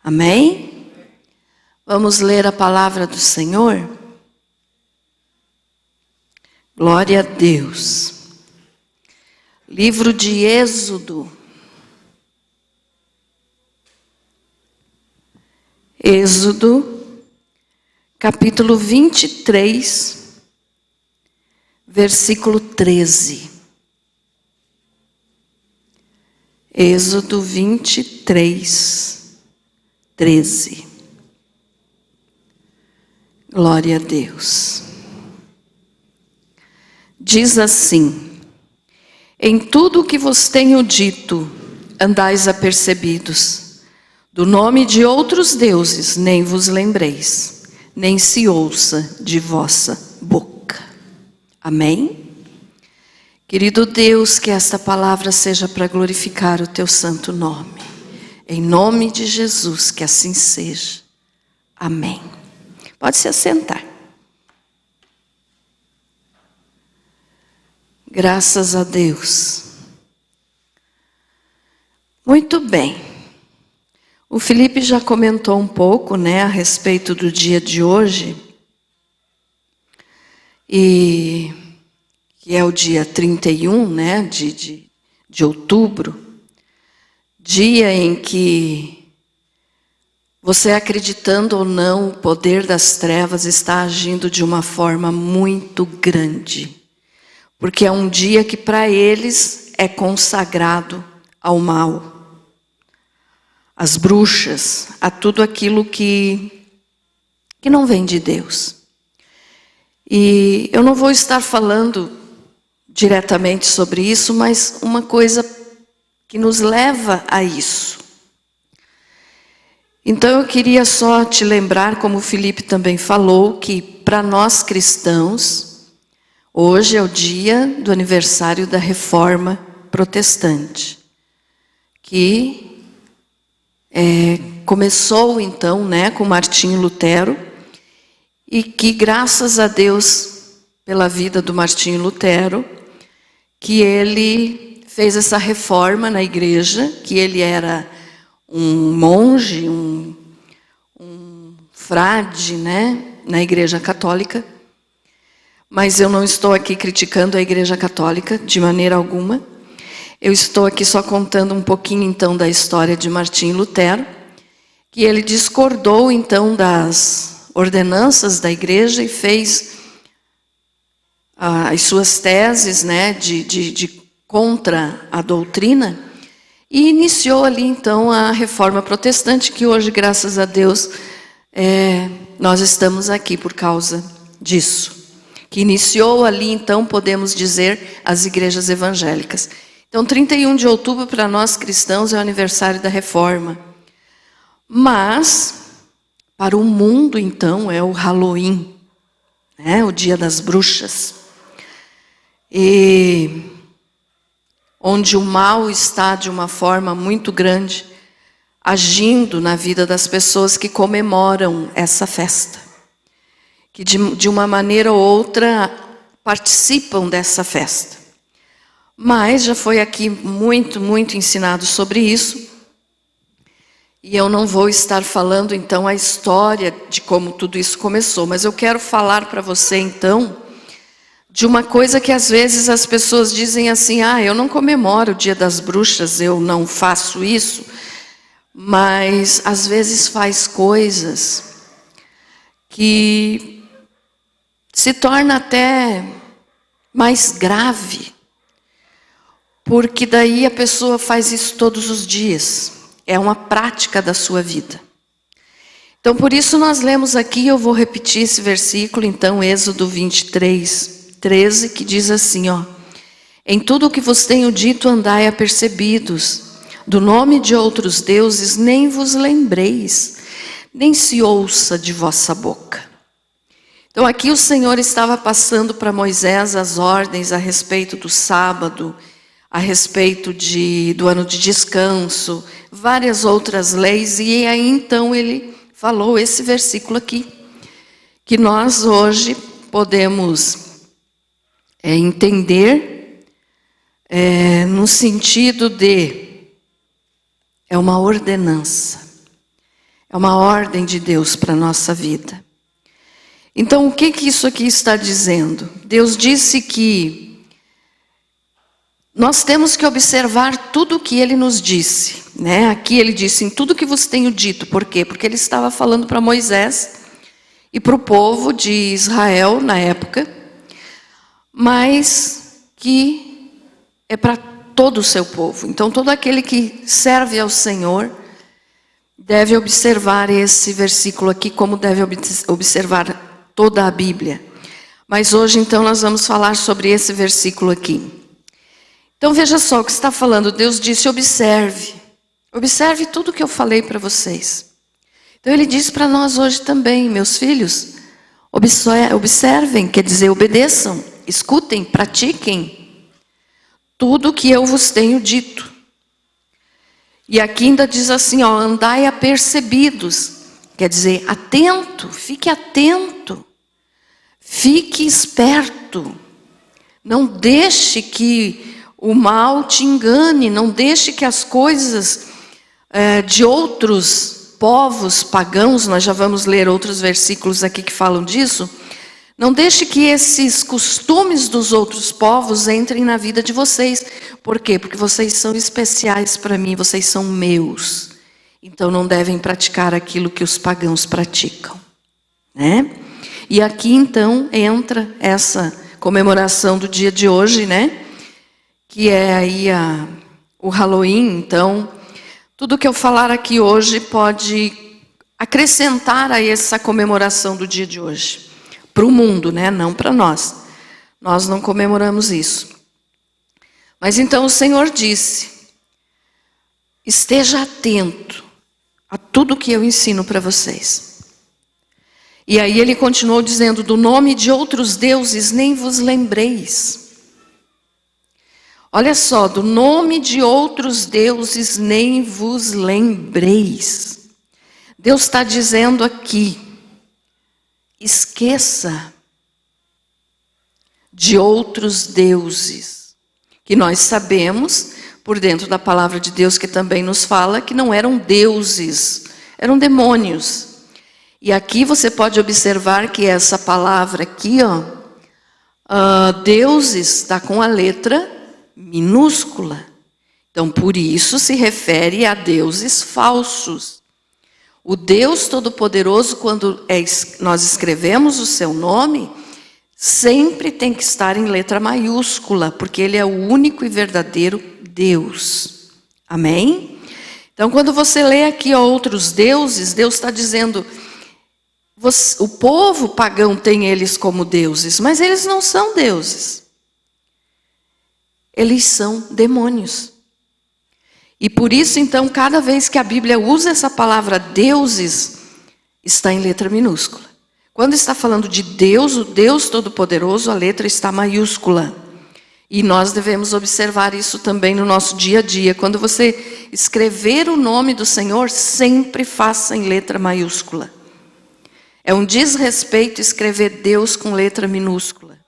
Amém? Vamos ler a palavra do Senhor? Glória a Deus. Livro de Êxodo. Êxodo, capítulo 23, versículo 13. Êxodo 23, 13. Glória a Deus. Diz assim: em tudo o que vos tenho dito, andais apercebidos. Do nome de outros deuses nem vos lembreis, nem se ouça de vossa boca. Amém? Querido Deus, que esta palavra seja para glorificar o teu santo nome. Em nome de Jesus, que assim seja. Amém. Pode se assentar. Graças a Deus. Muito bem. O Felipe já comentou um pouco, a respeito do dia de hoje. E que é o dia 31, de outubro. Dia em que, você acreditando ou não, o poder das trevas está agindo de uma forma muito grande. Porque é um dia que para eles é consagrado ao mal. Às bruxas, a tudo aquilo que não vem de Deus. E eu não vou estar falando diretamente sobre isso, mas uma coisa que nos leva a isso. Então eu queria só te lembrar, como o Felipe também falou, que para nós cristãos, hoje é o dia do aniversário da Reforma Protestante, que começou então com Martinho Lutero, e que graças a Deus pela vida do Martinho Lutero, que ele fez essa reforma na igreja, que ele era um monge, um frade, na igreja católica. Mas eu não estou aqui criticando a igreja católica de maneira alguma. Eu estou aqui só contando um pouquinho então da história de Martinho Lutero, que ele discordou então das ordenanças da igreja e fez as suas teses de contra a doutrina, e iniciou ali então a Reforma Protestante, que hoje, graças a Deus, nós estamos aqui por causa disso. Que iniciou ali então, podemos dizer, as igrejas evangélicas. Então, 31 de outubro para nós cristãos é o aniversário da Reforma. Mas, para o mundo então, é o Halloween, o dia das bruxas. E onde o mal está de uma forma muito grande, agindo na vida das pessoas que comemoram essa festa. Que de uma maneira ou outra participam dessa festa. Mas já foi aqui muito ensinado sobre isso. E eu não vou estar falando então a história de como tudo isso começou. Mas eu quero falar para você então de uma coisa que às vezes as pessoas dizem assim: eu não comemoro o dia das bruxas, eu não faço isso. Mas às vezes faz coisas que se torna até mais grave. Porque daí a pessoa faz isso todos os dias. É uma prática da sua vida. Então, por isso nós lemos aqui, eu vou repetir esse versículo, então, Êxodo 23, 13, que diz assim, em tudo o que vos tenho dito, andai apercebidos. Do nome de outros deuses nem vos lembreis, nem se ouça de vossa boca. Então, aqui o Senhor estava passando para Moisés as ordens a respeito do sábado, a respeito do ano de descanso, várias outras leis, e aí então ele falou esse versículo aqui, que nós hoje podemos entender no sentido de, é uma ordenança, É uma ordem de Deus para a nossa vida. Então, o que isso aqui está dizendo? Deus disse que nós temos que observar tudo o que Ele nos disse, né? Aqui Ele disse, em tudo que vos tenho dito. Por quê? Porque Ele estava falando para Moisés e para o povo de Israel na época, mas que é para todo o seu povo. Então, todo aquele que serve ao Senhor deve observar esse versículo aqui, como deve observar toda a Bíblia. Mas hoje, então, nós vamos falar sobre esse versículo aqui. Então, veja só o que está falando. Deus disse, observe tudo que eu falei para vocês. Então, Ele diz para nós hoje também, meus filhos, observem, quer dizer, obedeçam, escutem, pratiquem tudo o que eu vos tenho dito. E aqui ainda diz assim, ó, andai apercebidos. Quer dizer, atento, fique esperto. Não deixe que o mal te engane, não deixe que as coisas de outros povos pagãos, nós já vamos ler outros versículos aqui que falam disso, não deixe que esses costumes dos outros povos entrem na vida de vocês. Por quê? Porque vocês são especiais para mim, vocês são meus. Então não devem praticar aquilo que os pagãos praticam, né? E aqui então entra essa comemoração do dia de hoje, né? Que é aí o Halloween. Então, tudo que eu falar aqui hoje pode acrescentar a essa comemoração do dia de hoje. Para o mundo, né? Não para nós. Nós não comemoramos isso. Mas então o Senhor disse, esteja atento a tudo que eu ensino para vocês. E aí Ele continuou dizendo, do nome de outros deuses nem vos lembreis. Olha só, do nome de outros deuses nem vos lembreis. Deus está dizendo aqui, esqueça de outros deuses, que nós sabemos, por dentro da palavra de Deus, que também nos fala, que não eram deuses, eram demônios. E aqui você pode observar que essa palavra aqui, ó, deuses, está com a letra minúscula. Então, por isso se refere a deuses falsos. O Deus Todo-Poderoso, quando nós escrevemos o seu nome, sempre tem que estar em letra maiúscula, porque Ele é o único e verdadeiro Deus. Amém? Então, quando você lê aqui outros deuses, Deus está dizendo, o povo pagão tem eles como deuses, mas eles não são deuses. Eles são demônios. E por isso, então, cada vez que a Bíblia usa essa palavra deuses, está em letra minúscula. Quando está falando de Deus, o Deus Todo-Poderoso, a letra está maiúscula. E nós devemos observar isso também no nosso dia a dia. Quando você escrever o nome do Senhor, sempre faça em letra maiúscula. É um desrespeito escrever Deus com letra minúscula.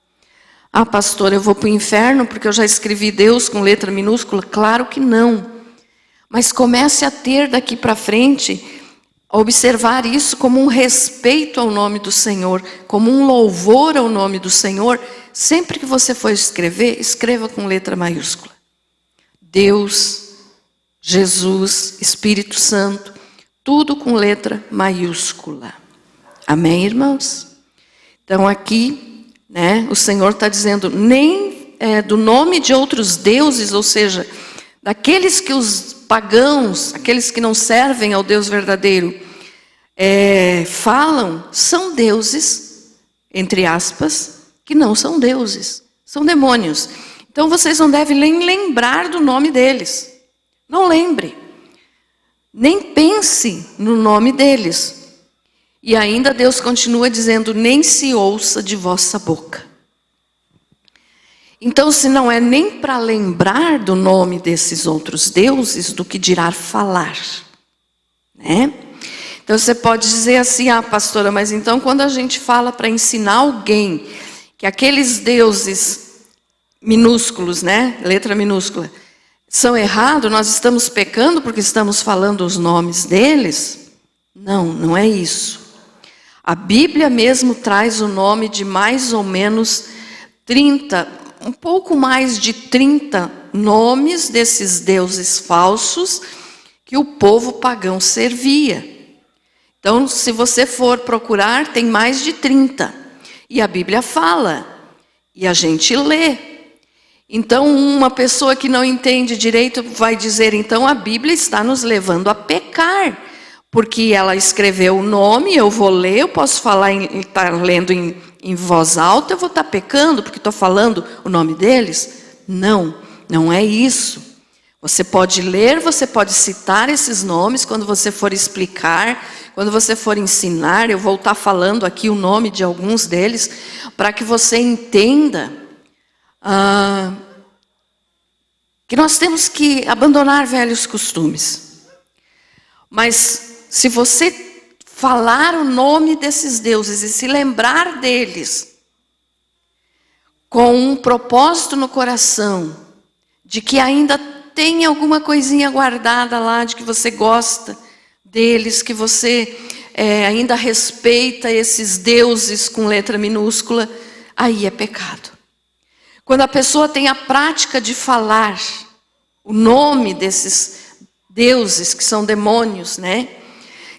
Ah, pastor, eu vou para o inferno porque eu já escrevi Deus com letra minúscula? Claro que não. Mas comece a ter daqui para frente, a observar isso como um respeito ao nome do Senhor, como um louvor ao nome do Senhor. Sempre que você for escrever, escreva com letra maiúscula. Deus, Jesus, Espírito Santo, tudo com letra maiúscula. Amém, irmãos? Então aqui, né, o Senhor está dizendo, nem do nome de outros deuses, ou seja, daqueles que os pagãos, aqueles que não servem ao Deus verdadeiro, falam, são deuses, entre aspas, que não são deuses, são demônios. Então vocês não devem nem lembrar do nome deles. Não lembre. Nem pense no nome deles. E ainda Deus continua dizendo, nem se ouça de vossa boca. Então, se não é nem para lembrar do nome desses outros deuses, do que dirá falar, né? Então, você pode dizer assim, ah, pastora, mas então quando a gente fala para ensinar alguém que aqueles deuses minúsculos, né, letra minúscula, são errados, nós estamos pecando porque estamos falando os nomes deles? Não, não é isso. A Bíblia mesmo traz o nome de mais ou menos 30, um pouco mais de 30 nomes desses deuses falsos que o povo pagão servia. Então, se você for procurar, tem mais de 30. E a Bíblia fala, e a gente lê. Então, uma pessoa que não entende direito vai dizer, então a Bíblia está nos levando a pecar. Porque ela escreveu o nome, eu vou ler, eu posso falar, estar lendo em voz alta, eu vou estar pecando porque estou falando o nome deles? Não, não é isso. Você pode ler, você pode citar esses nomes quando você for explicar, quando você for ensinar. Eu vou estar falando aqui o nome de alguns deles, para que você entenda que nós temos que abandonar velhos costumes. Mas se você falar o nome desses deuses e se lembrar deles, com um propósito no coração, de que ainda tem alguma coisinha guardada lá, de que você gosta deles, que você ainda respeita esses deuses com letra minúscula, aí é pecado. Quando a pessoa tem a prática de falar o nome desses deuses, que são demônios, né?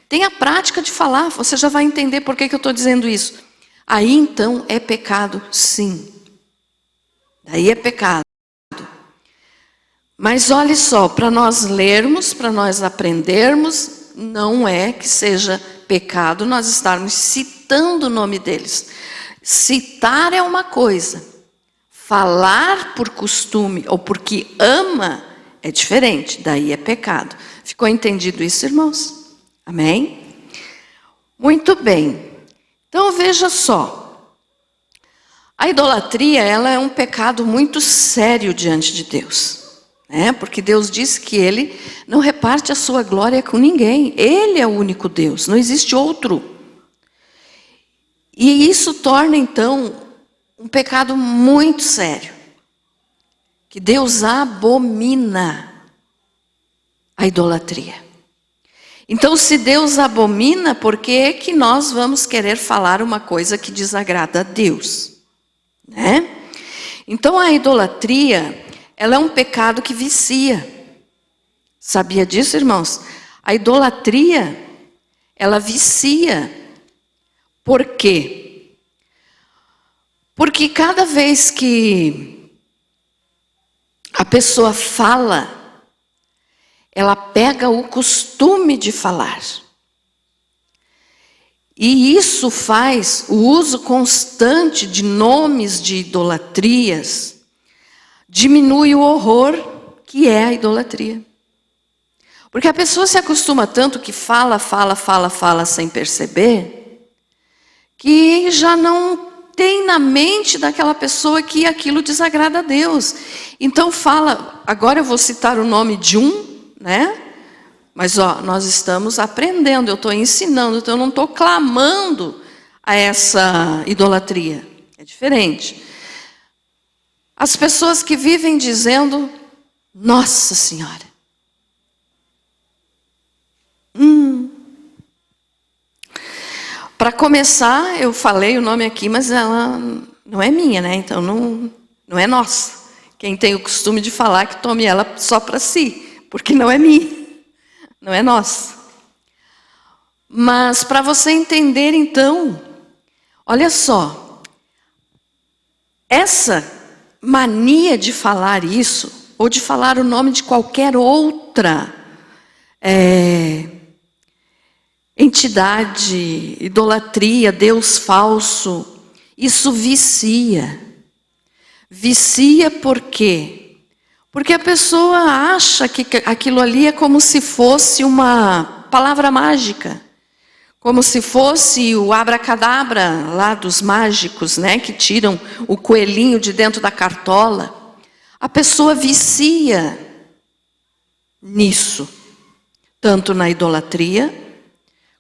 Tem a prática de falar, você já vai entender por que eu estou dizendo isso. Aí então é pecado, sim. Daí é pecado. Mas olhe só, para nós lermos, para nós aprendermos, não é que seja pecado nós estarmos citando o nome deles. Citar é uma coisa. Falar por costume ou porque ama é diferente, daí é pecado. Ficou entendido isso, irmãos? Amém? Muito bem. Então veja só. A idolatria, ela é um pecado muito sério diante de Deus. Né? Porque Deus disse que Ele não reparte a sua glória com ninguém. Ele é o único Deus, não existe outro. E isso torna então um pecado muito sério. Que Deus abomina a idolatria. Então, se Deus abomina, por que é que nós vamos querer falar uma coisa que desagrada a Deus? Né? Então, a idolatria, ela é um pecado que vicia. Sabia disso, irmãos? A idolatria, ela vicia. Por quê? Porque cada vez que a pessoa fala, ela pega o costume de falar. E isso faz o uso constante de nomes de idolatrias, diminui o horror que é a idolatria. Porque a pessoa se acostuma tanto que fala sem perceber, que já não tem na mente daquela pessoa que aquilo desagrada a Deus. Então fala, agora eu vou citar o nome de um, né? Mas nós estamos aprendendo, eu estou ensinando, então eu não estou clamando a essa idolatria. É diferente. As pessoas que vivem dizendo, Nossa Senhora. Para começar, eu falei o nome aqui, mas ela não é minha, né? Então não é nossa. Quem tem o costume de falar que tome ela só para si. Porque não é minha, não é nossa. Mas para você entender então, olha só, essa mania de falar isso, ou de falar o nome de qualquer outra entidade, idolatria, Deus falso, isso vicia. Vicia por quê? Porque a pessoa acha que aquilo ali é como se fosse uma palavra mágica. Como se fosse o abracadabra lá dos mágicos, né? Que tiram o coelhinho de dentro da cartola. A pessoa vicia nisso. Tanto na idolatria,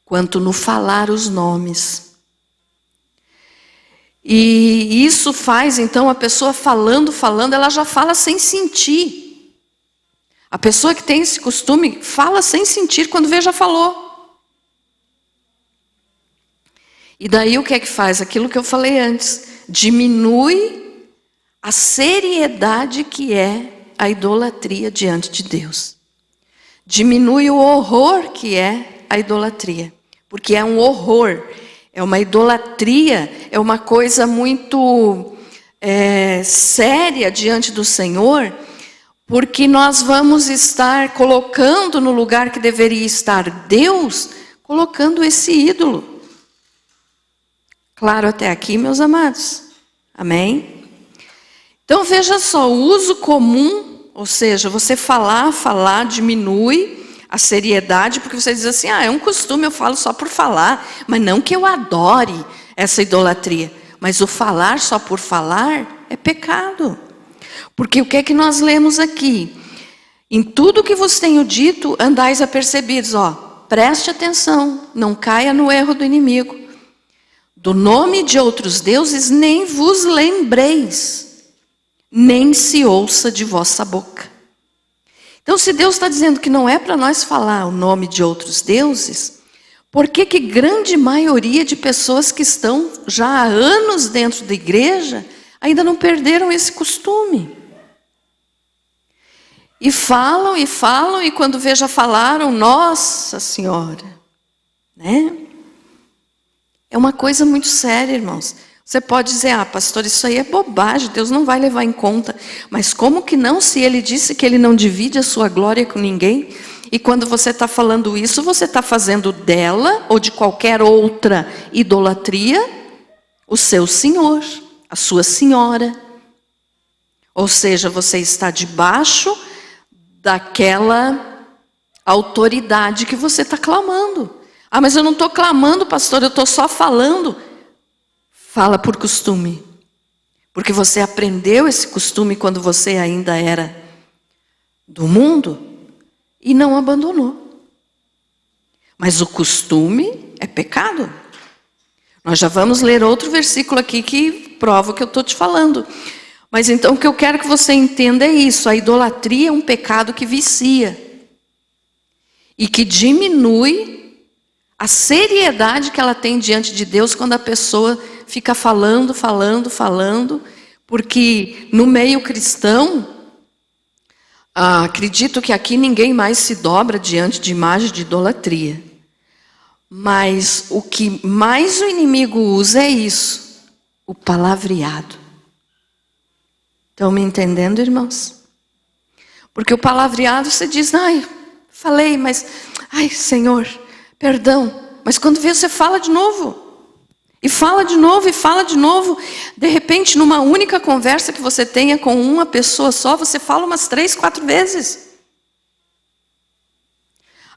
quanto no falar os nomes. E isso faz, então, a pessoa falando, ela já fala sem sentir. A pessoa que tem esse costume fala sem sentir, quando vê já falou. E daí o que é que faz? Aquilo que eu falei antes. Diminui a seriedade que é a idolatria diante de Deus. Diminui o horror que é a idolatria. Porque é um horror, é uma idolatria, é uma coisa muito séria diante do Senhor, porque nós vamos estar colocando no lugar que deveria estar Deus, colocando esse ídolo. Claro até aqui, meus amados? Amém? Então veja só, o uso comum, ou seja, você falar, diminui a seriedade, porque você diz assim, é um costume, eu falo só por falar, mas não que eu adore essa idolatria. Mas o falar só por falar é pecado. Porque o que é que nós lemos aqui? Em tudo que vos tenho dito, andais apercebidos. Preste atenção, não caia no erro do inimigo. Do nome de outros deuses nem vos lembreis, nem se ouça de vossa boca. Então, se Deus está dizendo que não é para nós falar o nome de outros deuses, por que grande maioria de pessoas que estão já há anos dentro da igreja ainda não perderam esse costume? E falam, e quando já falaram, Nossa Senhora, né? É uma coisa muito séria, irmãos. Você pode dizer, pastor, isso aí é bobagem, Deus não vai levar em conta. Mas como que não, se Ele disse que Ele não divide a sua glória com ninguém? E quando você está falando isso, você está fazendo dela, ou de qualquer outra idolatria, o seu senhor, a sua senhora. Ou seja, você está debaixo daquela autoridade que você está clamando. Mas eu não estou clamando, pastor, eu estou só falando. Fala por costume. Porque você aprendeu esse costume quando você ainda era do mundo e não abandonou. Mas o costume é pecado. Nós já vamos ler outro versículo aqui que prova o que eu estou te falando. Mas então o que eu quero que você entenda é isso. A idolatria é um pecado que vicia. E que diminui a seriedade que ela tem diante de Deus quando a pessoa fica falando, porque no meio cristão, acredito que aqui ninguém mais se dobra diante de imagem de idolatria. Mas o que mais o inimigo usa é isso, o palavreado. Estão me entendendo, irmãos? Porque o palavreado você diz, falei, mas, Senhor, perdão. Mas quando vê, você fala de novo. E fala de novo, e fala de novo. De repente, numa única conversa que você tenha com uma pessoa só, você fala umas 3, 4 vezes.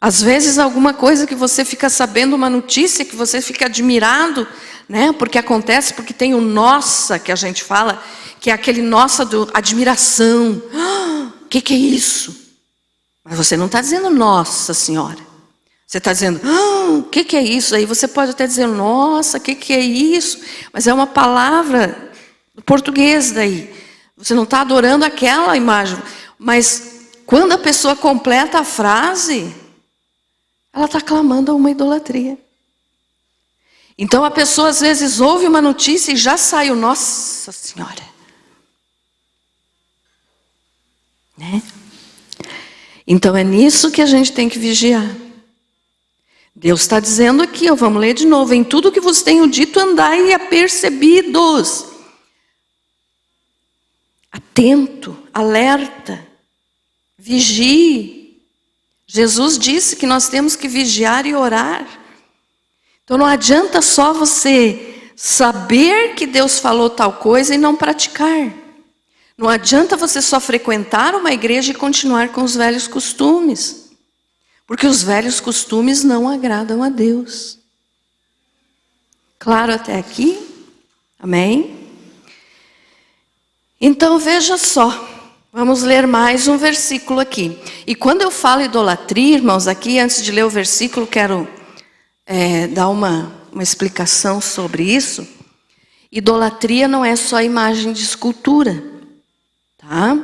Às vezes, alguma coisa que você fica sabendo, uma notícia que você fica admirado, né? Porque acontece, porque tem o nossa, que a gente fala, que é aquele nossa do admiração. O que é isso? Mas você não está dizendo Nossa Senhora. Você está dizendo, o que é isso? Aí você pode até dizer, nossa, o que é isso? Mas é uma palavra do português daí. Você não está adorando aquela imagem. Mas quando a pessoa completa a frase, ela está clamando a uma idolatria. Então a pessoa às vezes ouve uma notícia e já saiu, Nossa Senhora. Né? Então é nisso que a gente tem que vigiar. Deus está dizendo aqui, vamos ler de novo. Em tudo que vos tenho dito, andai apercebidos. Atento, alerta, vigie. Jesus disse que nós temos que vigiar e orar. Então não adianta só você saber que Deus falou tal coisa e não praticar. Não adianta você só frequentar uma igreja e continuar com os velhos costumes. Porque os velhos costumes não agradam a Deus. Claro até aqui? Amém? Então veja só. Vamos ler mais um versículo aqui. E quando eu falo idolatria, irmãos, aqui antes de ler o versículo, quero dar uma explicação sobre isso. Idolatria não é só imagem de escultura. Tá?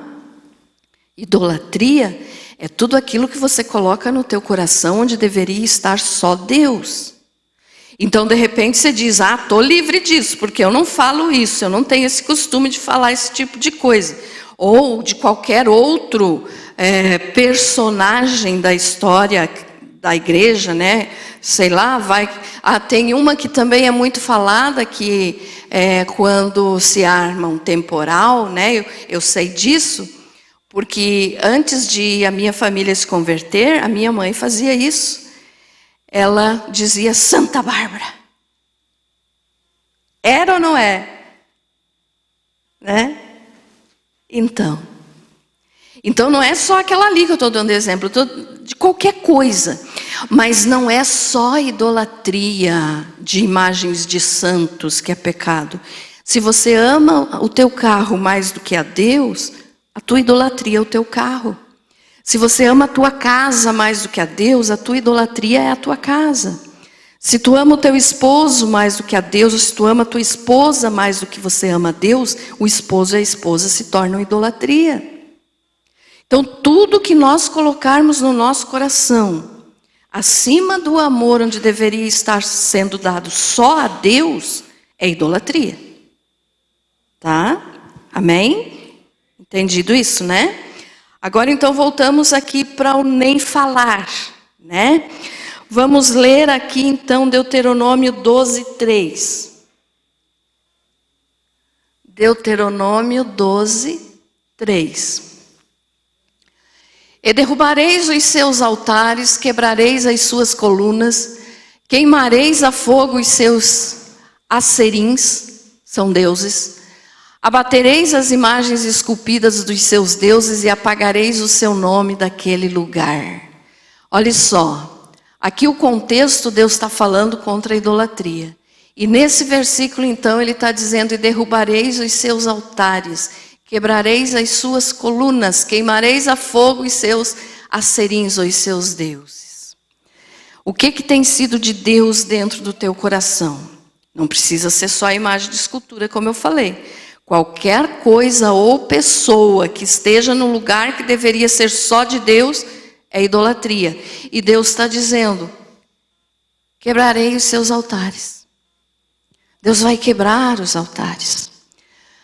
Idolatria é tudo aquilo que você coloca no teu coração onde deveria estar só Deus. Então, de repente, você diz, estou livre disso, porque eu não falo isso, eu não tenho esse costume de falar esse tipo de coisa. Ou de qualquer outro personagem da história da igreja, né? Sei lá, tem uma que também é muito falada, que é quando se arma um temporal, né? Eu sei disso, porque antes de a minha família se converter, a minha mãe fazia isso. Ela dizia Santa Bárbara. Era ou não é? Né? Então não é só aquela ali que eu estou dando exemplo, eu estou de qualquer coisa. Mas não é só idolatria de imagens de santos que é pecado. Se você ama o teu carro mais do que a Deus, a tua idolatria é o teu carro. Se você ama a tua casa mais do que a Deus, a tua idolatria é a tua casa. Se tu ama o teu esposo mais do que a Deus, ou se tu ama a tua esposa mais do que você ama a Deus, o esposo e a esposa se tornam idolatria. Então, tudo que nós colocarmos no nosso coração, acima do amor onde deveria estar sendo dado só a Deus, é idolatria. Tá? Amém? Entendido isso, né? Agora, então, voltamos aqui para o nem falar, né? Vamos ler aqui, então, Deuteronômio 12:3. Deuteronômio 12:3. E derrubareis os seus altares, quebrareis as suas colunas, queimareis a fogo os seus asserins, são deuses, abatereis as imagens esculpidas dos seus deuses e apagareis o seu nome daquele lugar. Olha só, aqui o contexto, Deus está falando contra a idolatria. E nesse versículo, então, ele está dizendo, e derrubareis os seus altares, quebrareis as suas colunas, queimareis a fogo os seus asserins, ou os seus deuses. O que tem sido de Deus dentro do teu coração? Não precisa ser só a imagem de escultura, como eu falei. Qualquer coisa ou pessoa que esteja no lugar que deveria ser só de Deus, é idolatria. E Deus está dizendo, quebrarei os seus altares. Deus vai quebrar os altares.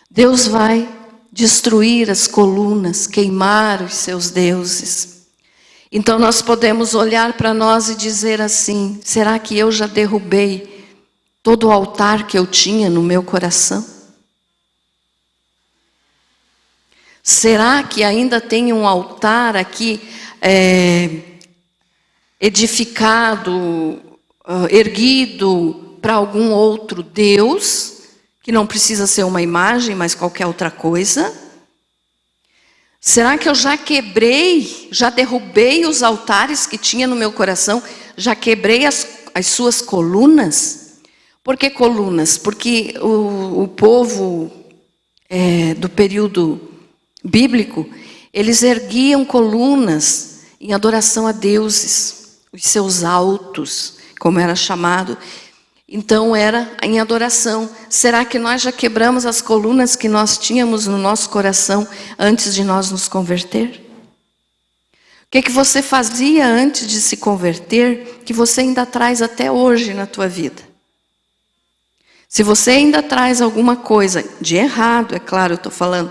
Deus vai destruir as colunas, queimar os seus deuses. Então nós podemos olhar para nós e dizer assim, será que eu já derrubei todo o altar que eu tinha no meu coração? Será que ainda tem um altar aqui edificado, erguido para algum outro Deus, que não precisa ser uma imagem, mas qualquer outra coisa? Será que eu já quebrei, já derrubei os altares que tinha no meu coração? Já quebrei as suas colunas? Por que colunas? Porque o povo do período bíblico, eles erguiam colunas em adoração a deuses, os seus altos, como era chamado. Então era em adoração. Será que nós já quebramos as colunas que nós tínhamos no nosso coração antes de nós nos converter? O que você fazia antes de se converter que você ainda traz até hoje na tua vida? Se você ainda traz alguma coisa de errado, é claro, eu estou falando,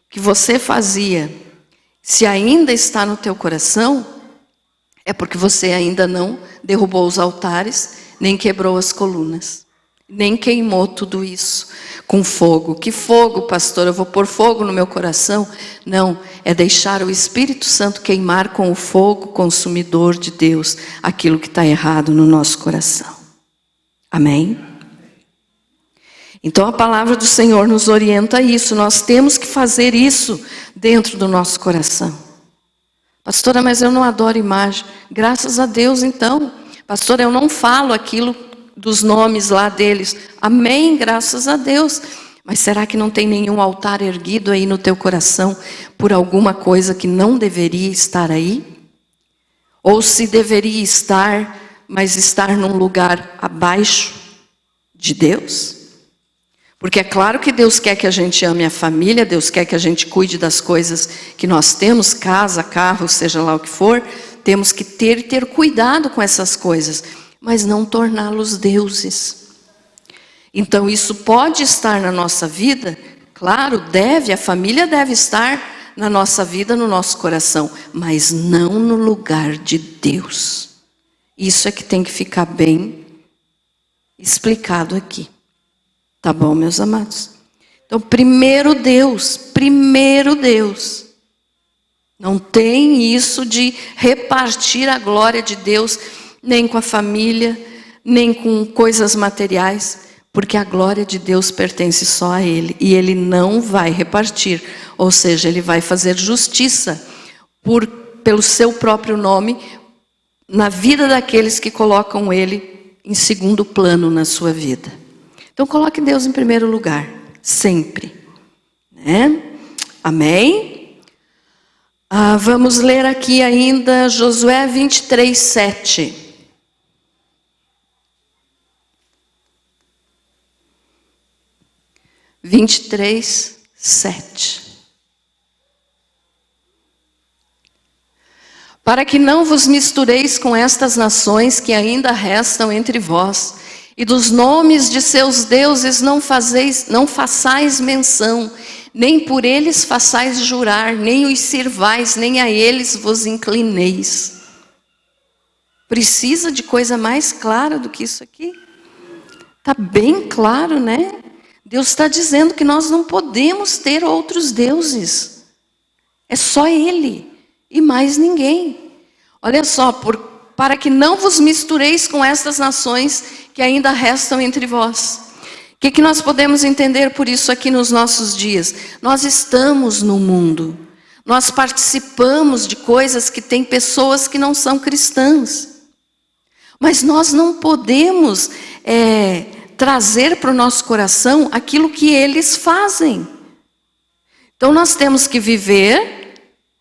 que você fazia, se ainda está no teu coração, é porque você ainda não derrubou os altares, nem quebrou as colunas, nem queimou tudo isso com fogo. Que fogo, pastor? Eu vou pôr fogo no meu coração? Não, é deixar o Espírito Santo queimar com o fogo consumidor de Deus aquilo que está errado no nosso coração. Amém? Então a palavra do Senhor nos orienta a isso. Nós temos que fazer isso dentro do nosso coração. Pastora, mas eu não adoro imagem. Graças a Deus, então. Pastora, eu não falo aquilo dos nomes lá deles. Amém, graças a Deus. Mas será que não tem nenhum altar erguido aí no teu coração por alguma coisa que não deveria estar aí? Ou se deveria estar, mas estar num lugar abaixo de Deus? Porque é claro que Deus quer que a gente ame a família, Deus quer que a gente cuide das coisas que nós temos, casa, carro, seja lá o que for. Temos que ter cuidado com essas coisas. mas não torná-los deuses. Então isso pode estar na nossa vida, claro, a família deve estar na nossa vida, no nosso coração, mas não no lugar de Deus. Isso é que tem que ficar bem explicado aqui. Tá bom, meus amados? Então, primeiro Deus. Não tem isso de repartir a glória de Deus, nem com a família, nem com coisas materiais, porque a glória de Deus pertence só a Ele, e Ele não vai repartir, ou seja, Ele vai fazer justiça pelo seu próprio nome, na vida daqueles que colocam Ele em segundo plano na sua vida. Então coloque Deus em primeiro lugar, sempre. Né? Amém? Vamos ler aqui ainda Josué 23, 7. Para que não vos mistureis com estas nações que ainda restam entre vós, e dos nomes de seus deuses não façais menção, nem por eles façais jurar, nem os sirvais, nem a eles vos inclineis. Precisa de coisa mais clara do que isso aqui? Está bem claro, né? Deus está dizendo que nós não podemos ter outros deuses. É só Ele e mais ninguém. Olha só, para que não vos mistureis com estas nações que ainda restam entre vós. O que nós podemos entender por isso aqui nos nossos dias? Nós estamos no mundo. Nós participamos de coisas que tem pessoas que não são cristãs. Mas nós não podemos trazer para o nosso coração aquilo que eles fazem. Então nós temos que viver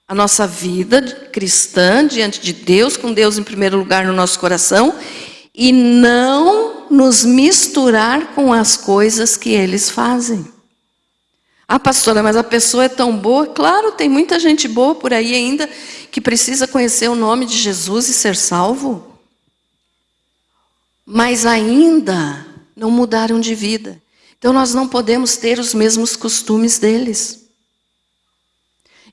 a nossa vida cristã diante de Deus, com Deus em primeiro lugar no nosso coração, e não nos misturar com as coisas que eles fazem. Pastora, mas a pessoa é tão boa. Claro, tem muita gente boa por aí ainda que precisa conhecer o nome de Jesus e ser salvo. Mas ainda não mudaram de vida. Então nós não podemos ter os mesmos costumes deles.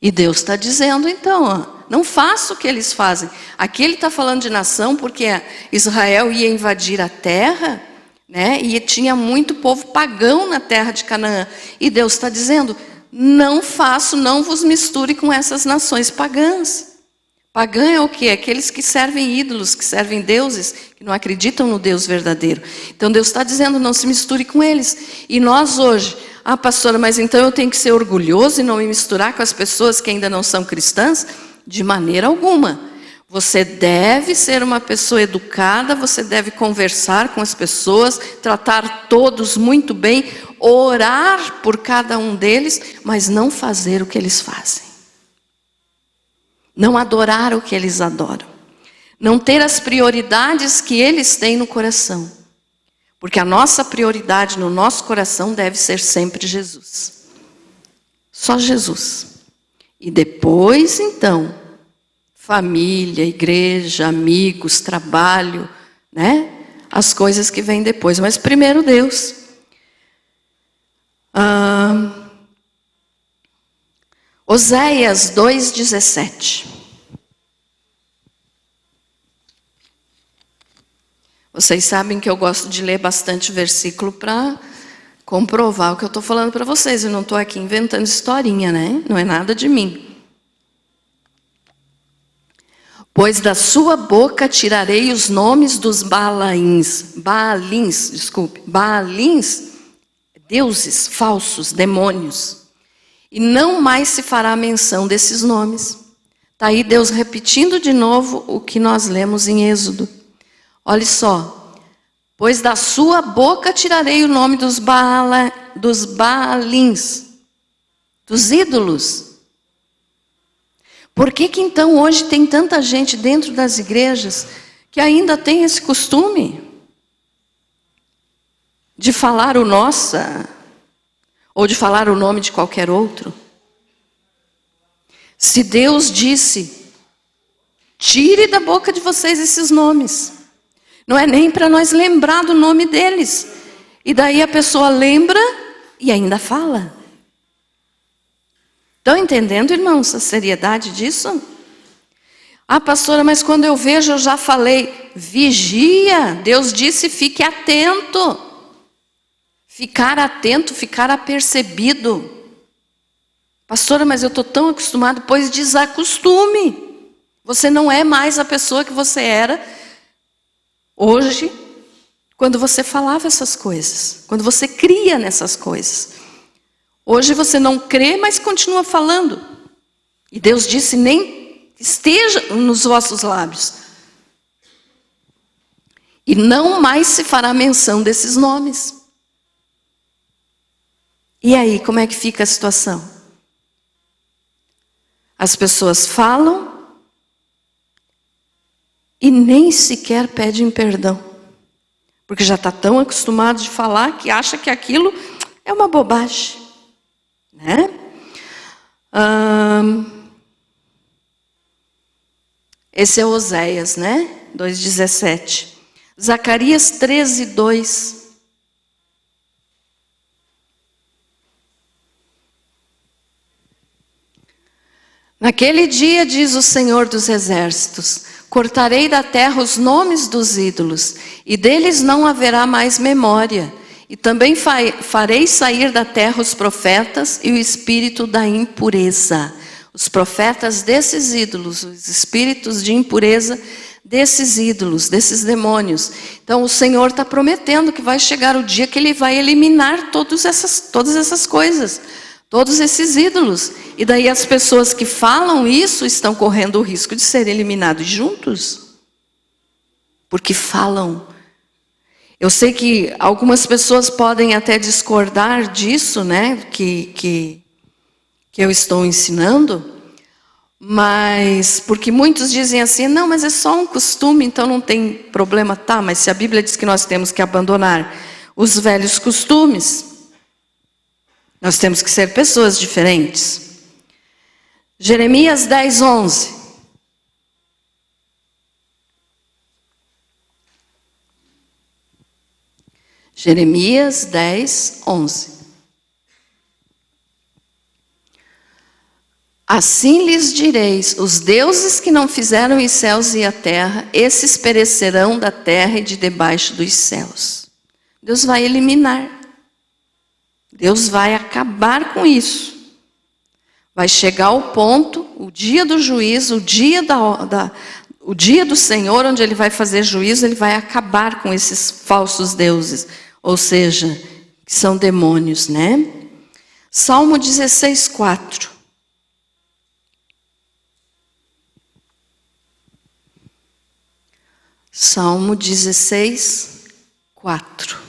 E Deus está dizendo então, não faça o que eles fazem. Aqui ele está falando de nação porque Israel ia invadir a terra, né? E tinha muito povo pagão na terra de Canaã. E Deus está dizendo, não vos misture com essas nações pagãs. Pagã é o quê? Aqueles que servem ídolos, que servem deuses, que não acreditam no Deus verdadeiro. Então Deus está dizendo, não se misture com eles. E nós hoje, pastora, mas então eu tenho que ser orgulhoso e não me misturar com as pessoas que ainda não são cristãs? De maneira alguma. Você deve ser uma pessoa educada, você deve conversar com as pessoas, tratar todos muito bem, orar por cada um deles, mas não fazer o que eles fazem. Não adorar o que eles adoram. Não ter as prioridades que eles têm no coração. Porque a nossa prioridade no nosso coração deve ser sempre Jesus. Só Jesus. E depois, então, família, igreja, amigos, trabalho, né? As coisas que vêm depois. Mas primeiro Deus. Oséias 2,17. Vocês sabem que eu gosto de ler bastante versículo para comprovar o que eu estou falando para vocês. Eu não estou aqui inventando historinha, né? Não é nada de mim. Pois da sua boca tirarei os nomes dos Baalins, deuses falsos, demônios. E não mais se fará menção desses nomes. Está aí Deus repetindo de novo o que nós lemos em Êxodo. Olha só. Pois da sua boca tirarei o nome dos Baalins, dos ídolos. Por que então hoje tem tanta gente dentro das igrejas que ainda tem esse costume de falar o nossa, ou de falar o nome de qualquer outro? Se Deus disse, tire da boca de vocês esses nomes. Não é nem para nós lembrar do nome deles. E daí a pessoa lembra e ainda fala. Estão entendendo, irmãos, a seriedade disso? Ah, pastora, mas quando eu vejo eu já falei. Vigia, Deus disse fique atento. Ficar atento, ficar apercebido. Pastora, mas eu estou tão acostumado, pois desacostume. Você não é mais a pessoa que você era hoje, quando você falava essas coisas, quando você cria nessas coisas. Hoje você não crê, mas continua falando. E Deus disse, nem esteja nos vossos lábios. E não mais se fará menção desses nomes. E aí, como é que fica a situação? As pessoas falam e nem sequer pedem perdão. Porque já está tão acostumado de falar que acha que aquilo é uma bobagem. Né? Esse é Oséias, né? 2,17. Zacarias 13:2. Naquele dia, diz o Senhor dos Exércitos, cortarei da terra os nomes dos ídolos, e deles não haverá mais memória. E também farei sair da terra os profetas e o espírito da impureza. Os profetas desses ídolos, os espíritos de impureza desses ídolos, desses demônios. Então o Senhor está prometendo que vai chegar o dia que Ele vai eliminar todas essas coisas. Todos esses ídolos. E daí as pessoas que falam isso estão correndo o risco de serem eliminados juntos. Porque falam. Eu sei que algumas pessoas podem até discordar disso, né? Que eu estou ensinando. Mas, porque muitos dizem assim, não, mas é só um costume, então não tem problema. Tá, mas se a Bíblia diz que nós temos que abandonar os velhos costumes, nós temos que ser pessoas diferentes. Jeremias 10:11. Jeremias 10:11. Assim lhes direis, os deuses que não fizeram os céus e a terra, esses perecerão da terra e de debaixo dos céus. Deus vai eliminar. Deus vai acabar com isso. Vai chegar ao ponto, o dia do juízo, o dia do Senhor, onde Ele vai fazer juízo, Ele vai acabar com esses falsos deuses. Ou seja, que são demônios, né? Salmo 16:4. Salmo 16:4.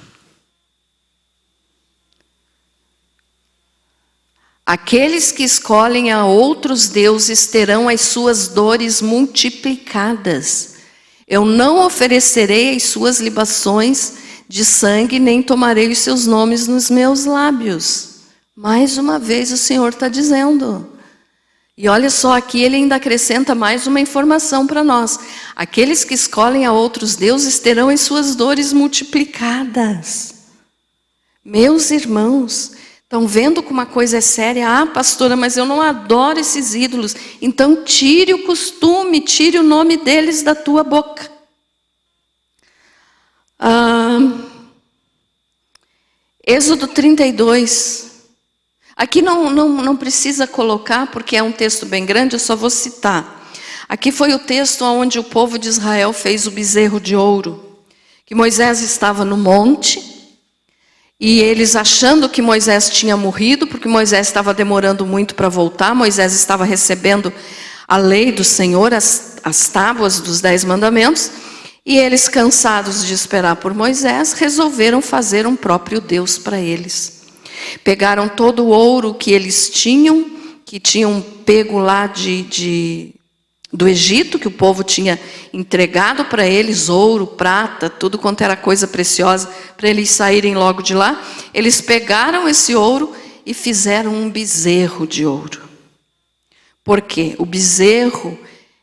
Aqueles que escolhem a outros deuses terão as suas dores multiplicadas. Eu não oferecerei as suas libações de sangue, nem tomarei os seus nomes nos meus lábios. Mais uma vez o Senhor está dizendo. E olha só, aqui ele ainda acrescenta mais uma informação para nós. Aqueles que escolhem a outros deuses terão as suas dores multiplicadas. Meus irmãos, estão vendo como uma coisa é séria? Ah, pastora, mas eu não adoro esses ídolos. Então tire o costume, tire o nome deles da tua boca. Êxodo 32. Aqui não precisa colocar, porque é um texto bem grande, eu só vou citar. Aqui foi o texto onde o povo de Israel fez o bezerro de ouro. Que Moisés estava no monte. E eles achando que Moisés tinha morrido, porque Moisés estava demorando muito para voltar, Moisés estava recebendo a lei do Senhor, as tábuas dos 10 mandamentos, e eles, cansados de esperar por Moisés, resolveram fazer um próprio Deus para eles. Pegaram todo o ouro que eles tinham, que tinham pego lá do Egito, que o povo tinha entregado para eles, ouro, prata, tudo quanto era coisa preciosa, para eles saírem logo de lá. Eles pegaram esse ouro e fizeram um bezerro de ouro. Por quê? O bezerro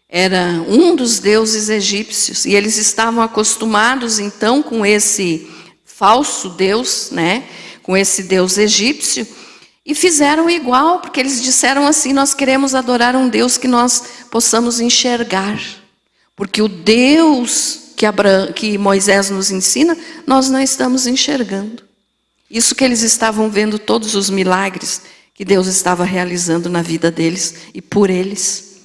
era um dos deuses egípcios, e eles estavam acostumados então com esse falso deus, né? Com esse deus egípcio, e fizeram igual, porque eles disseram assim: nós queremos adorar um Deus que nós possamos enxergar, porque o Deus que Moisés nos ensina, nós não estamos enxergando. Isso que eles estavam vendo, todos os milagres que Deus estava realizando na vida deles e por eles.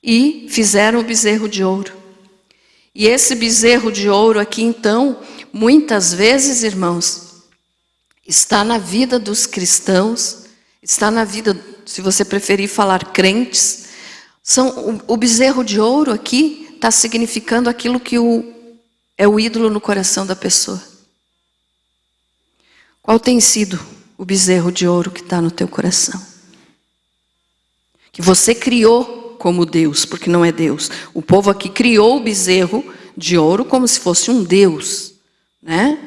E fizeram o bezerro de ouro. E esse bezerro de ouro aqui, então, muitas vezes, irmãos, está na vida dos cristãos, está na vida, se você preferir falar crentes. O bezerro de ouro aqui está significando aquilo que é o ídolo no coração da pessoa. Qual tem sido o bezerro de ouro que está no teu coração? Que você criou como Deus, porque não é Deus. O povo aqui criou o bezerro de ouro como se fosse um Deus, né?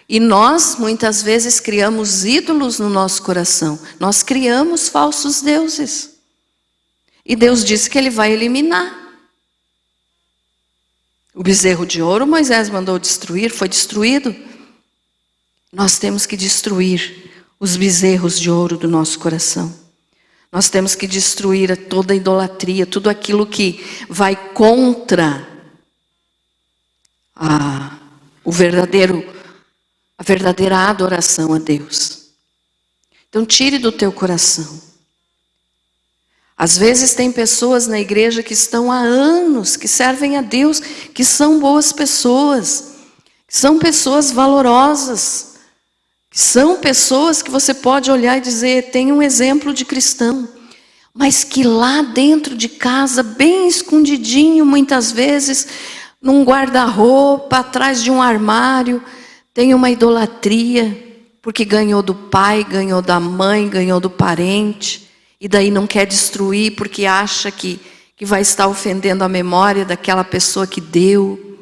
E nós, muitas vezes, criamos ídolos no nosso coração. Nós criamos falsos deuses. E Deus disse que Ele vai eliminar. O bezerro de ouro, Moisés mandou destruir, foi destruído. Nós temos que destruir os bezerros de ouro do nosso coração. Nós temos que destruir toda a idolatria, tudo aquilo que vai contra a verdadeira adoração a Deus. Então tire do teu coração. Às vezes tem pessoas na igreja que estão há anos, que servem a Deus, que são boas pessoas, que são pessoas valorosas, que são pessoas que você pode olhar e dizer, tem um exemplo de cristão, mas que lá dentro de casa, bem escondidinho muitas vezes, num guarda-roupa, atrás de um armário, tem uma idolatria, porque ganhou do pai, ganhou da mãe, ganhou do parente, e daí não quer destruir, porque acha que vai estar ofendendo a memória daquela pessoa que deu.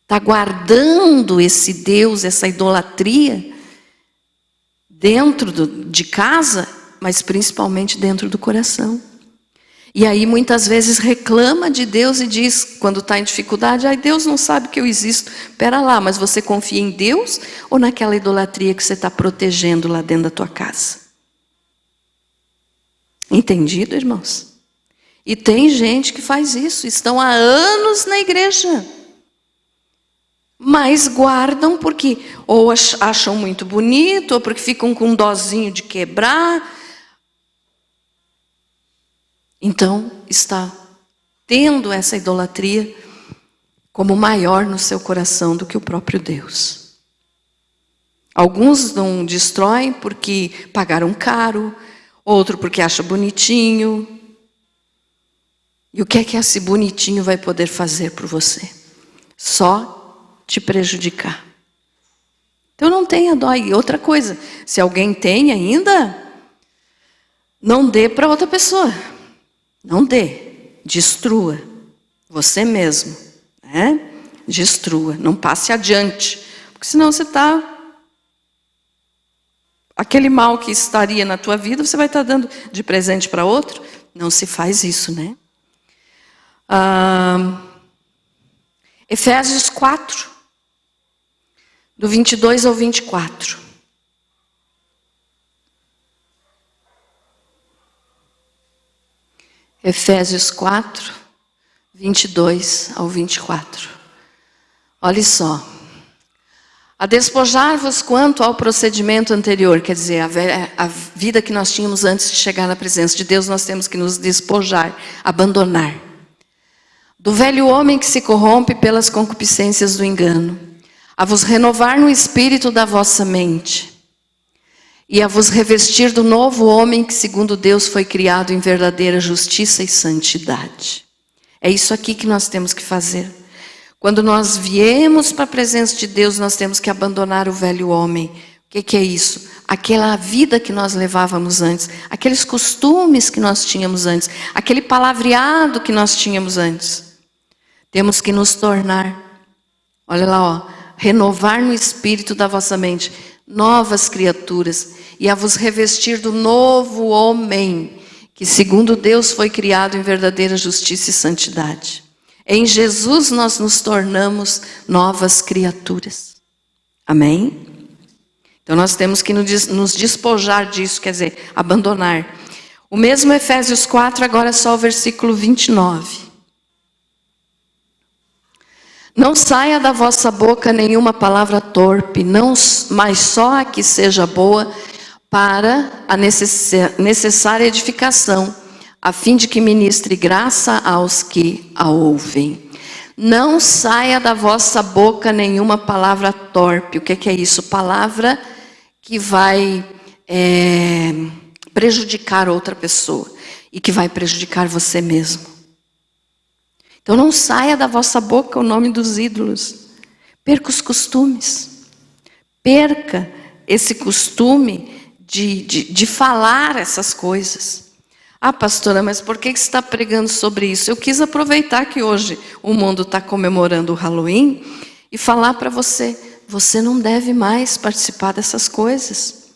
Está guardando esse Deus, essa idolatria, dentro de casa, mas principalmente dentro do coração. E aí muitas vezes reclama de Deus e diz, quando está em dificuldade, Deus não sabe que eu existo. Pera lá, mas você confia em Deus ou naquela idolatria que você está protegendo lá dentro da tua casa? Entendido, irmãos? E tem gente que faz isso, estão há anos na igreja, mas guardam porque ou acham muito bonito, ou porque ficam com um dozinho de quebrar. Então, está tendo essa idolatria como maior no seu coração do que o próprio Deus. Alguns não destroem porque pagaram caro, outro porque acha bonitinho. E o que é que esse bonitinho vai poder fazer por você? Só te prejudicar. Então não tenha dó. E outra coisa, se alguém tem ainda, não dê para outra pessoa. Não dê, destrua, você mesmo, né? Destrua, não passe adiante, porque senão você está, aquele mal que estaria na tua vida, você vai estar dando de presente para outro. Não se faz isso, né? Efésios 4, do 22 ao 24. Efésios 4, 22 ao 24. Olha só. A despojar-vos quanto ao procedimento anterior, quer dizer, a vida que nós tínhamos antes de chegar na presença de Deus, nós temos que nos despojar, abandonar. Do velho homem que se corrompe pelas concupiscências do engano, a vos renovar no espírito da vossa mente, e a vos revestir do novo homem que segundo Deus foi criado em verdadeira justiça e santidade. É isso aqui que nós temos que fazer. Quando nós viemos para a presença de Deus, nós temos que abandonar o velho homem. O que é isso? Aquela vida que nós levávamos antes, aqueles costumes que nós tínhamos antes, aquele palavreado que nós tínhamos antes. Temos que nos tornar, olha lá, ó, renovar no espírito da vossa mente, novas criaturas, e a vos revestir do novo homem, que segundo Deus foi criado em verdadeira justiça e santidade. Em Jesus nós nos tornamos novas criaturas. Amém? Então nós temos que nos despojar disso, quer dizer, abandonar. O mesmo Efésios 4, agora só o versículo 29. Não saia da vossa boca nenhuma palavra torpe, mas só a que seja boa para a necessária edificação, a fim de que ministre graça aos que a ouvem. Não saia da vossa boca nenhuma palavra torpe. O que é isso? Palavra que vai prejudicar outra pessoa e que vai prejudicar você mesmo. Então não saia da vossa boca o nome dos ídolos. Perca os costumes. Perca esse costume de falar essas coisas. Ah, pastora, mas por que você está pregando sobre isso? Eu quis aproveitar que hoje o mundo está comemorando o Halloween e falar para você, você não deve mais participar dessas coisas.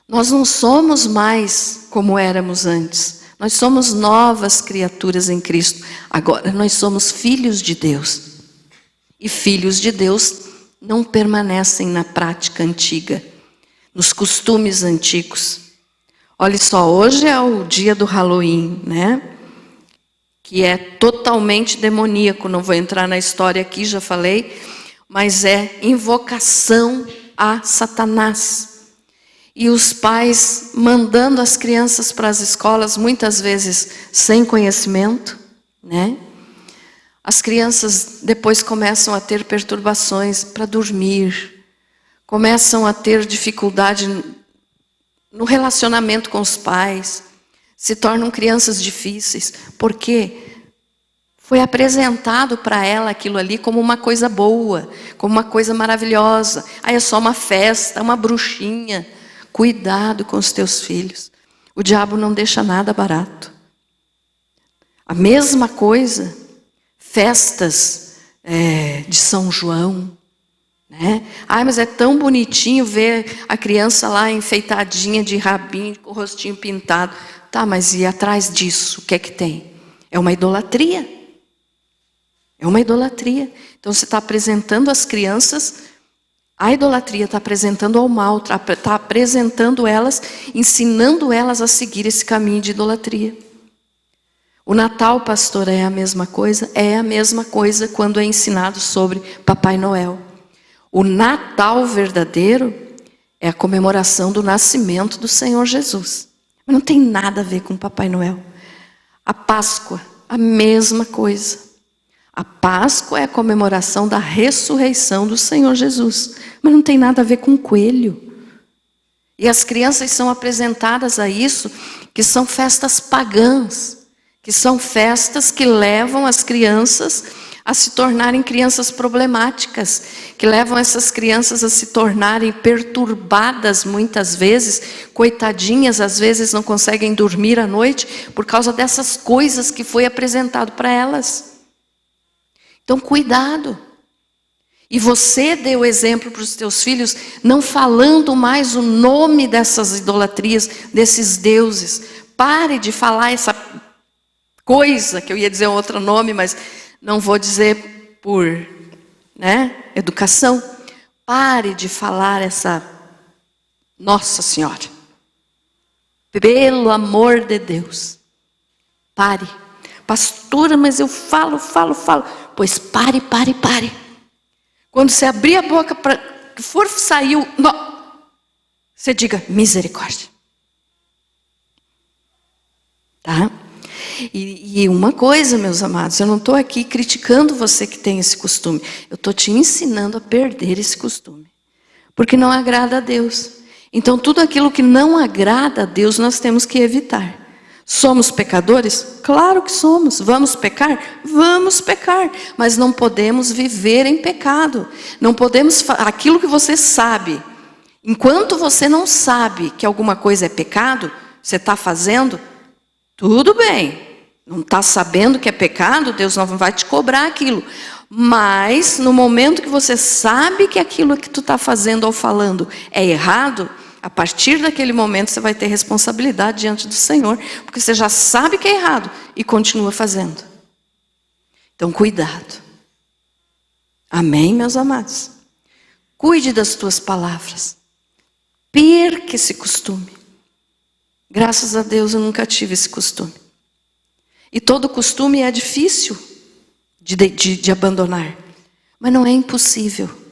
Nós não somos mais como éramos antes. Nós somos novas criaturas em Cristo. Agora nós somos filhos de Deus. E filhos de Deus não permanecem na prática antiga, nos costumes antigos. Olha só, hoje é o dia do Halloween, né? Que é totalmente demoníaco. Não vou entrar na história aqui, já falei. Mas é invocação a Satanás. E os pais mandando as crianças para as escolas, muitas vezes sem conhecimento, né? As crianças depois começam a ter perturbações para dormir, começam a ter dificuldade no relacionamento com os pais, se tornam crianças difíceis, porque foi apresentado para ela aquilo ali como uma coisa boa, como uma coisa maravilhosa. Aí é só uma festa, uma bruxinha. Cuidado com os teus filhos. O diabo não deixa nada barato. A mesma coisa, festas de São João. Né? Ai, mas é tão bonitinho ver a criança lá enfeitadinha de rabinho, com o rostinho pintado. Tá, mas e atrás disso, o que é que tem? É uma idolatria. É uma idolatria. Então você está apresentando às crianças. A idolatria está apresentando ao mal, está apresentando elas, ensinando elas a seguir esse caminho de idolatria. O Natal, pastor, é a mesma coisa? É a mesma coisa quando é ensinado sobre Papai Noel. O Natal verdadeiro é a comemoração do nascimento do Senhor Jesus. Mas não tem nada a ver com Papai Noel. A Páscoa, a mesma coisa. A Páscoa é a comemoração da ressurreição do Senhor Jesus. Mas não tem nada a ver com coelho. E as crianças são apresentadas a isso, que são festas pagãs. Que são festas que levam as crianças a se tornarem crianças problemáticas. Que levam essas crianças a se tornarem perturbadas muitas vezes. Coitadinhas, às vezes não conseguem dormir à noite por causa dessas coisas que foi apresentado para elas. Então, cuidado. E você dê o exemplo para os teus filhos, não falando mais o nome dessas idolatrias, desses deuses. Pare de falar essa coisa, que eu ia dizer um outro nome, mas não vou dizer por educação. Pare de falar essa Nossa Senhora. Pelo amor de Deus. Pare. Pastora, mas eu falo. Pois pare. Quando você abrir a boca para que for sair, você diga misericórdia. Tá? E uma coisa, meus amados, eu não estou aqui criticando você que tem esse costume. Eu estou te ensinando a perder esse costume. Porque não agrada a Deus. Então tudo aquilo que não agrada a Deus nós temos que evitar. Somos pecadores? Claro que somos. Vamos pecar? Vamos pecar. Mas não podemos viver em pecado. Não podemos... Aquilo que você sabe. Enquanto você não sabe que alguma coisa é pecado, você está fazendo, tudo bem. Não está sabendo que é pecado, Deus não vai te cobrar aquilo. Mas no momento que você sabe que aquilo que tu está fazendo ou falando é errado, A partir daquele momento você vai ter responsabilidade diante do Senhor, porque você já sabe que é errado e continua fazendo. Então cuidado. Amém, meus amados? Cuide das tuas palavras. Perca esse costume. Graças a Deus eu nunca tive esse costume. E todo costume é difícil de abandonar. Mas não é impossível.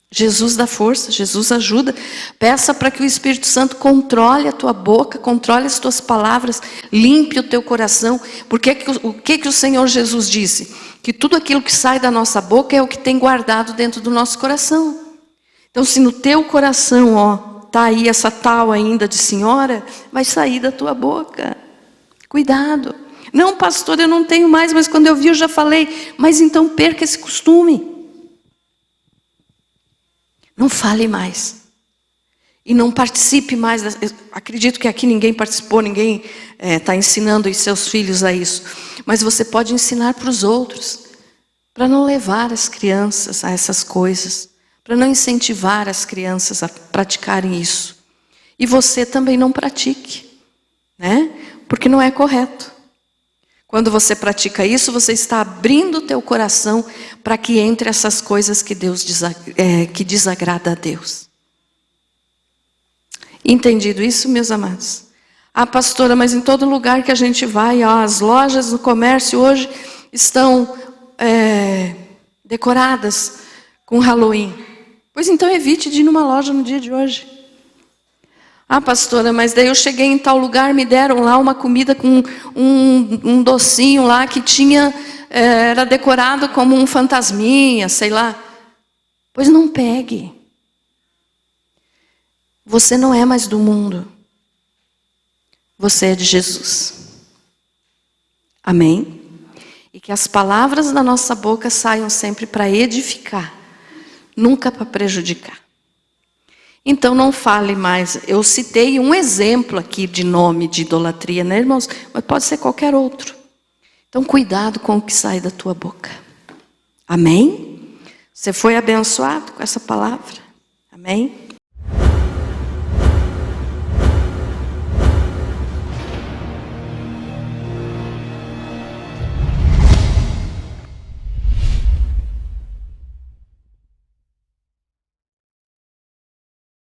Jesus dá força, Jesus ajuda. Peça para que o Espírito Santo controle a tua boca, controle as tuas palavras, limpe o teu coração. Porque o que o Senhor Jesus disse? Que tudo aquilo que sai da nossa boca é o que tem guardado dentro do nosso coração. Então se no teu coração, está aí essa tal ainda de senhora, vai sair da tua boca. Cuidado. Não, pastor, eu não tenho mais, mas quando eu vi eu já falei. Mas então perca esse costume. Não fale mais. E não participe mais. Acredito que aqui ninguém participou, ninguém está ensinando os seus filhos a isso. Mas você pode ensinar para os outros. Para não levar as crianças a essas coisas. Para não incentivar as crianças a praticarem isso. E você também não pratique. Né? Porque não é correto. Quando você pratica isso, você está abrindo o teu coração para que entre essas coisas que que desagrada a Deus. Entendido isso, meus amados? Ah, pastora, mas em todo lugar que a gente vai, as lojas no comércio hoje estão decoradas com Halloween. Pois então evite de ir numa loja no dia de hoje. Ah, pastora, mas daí eu cheguei em tal lugar, me deram lá uma comida com um docinho lá que era decorado como um fantasminha, sei lá. Pois não pegue. Você não é mais do mundo. Você é de Jesus. Amém? E que as palavras da nossa boca saiam sempre para edificar, nunca para prejudicar. Então não fale mais. Eu citei um exemplo aqui de nome de idolatria, né, irmãos? Mas pode ser qualquer outro. Então cuidado com o que sai da tua boca. Amém? Você foi abençoado com essa palavra? Amém?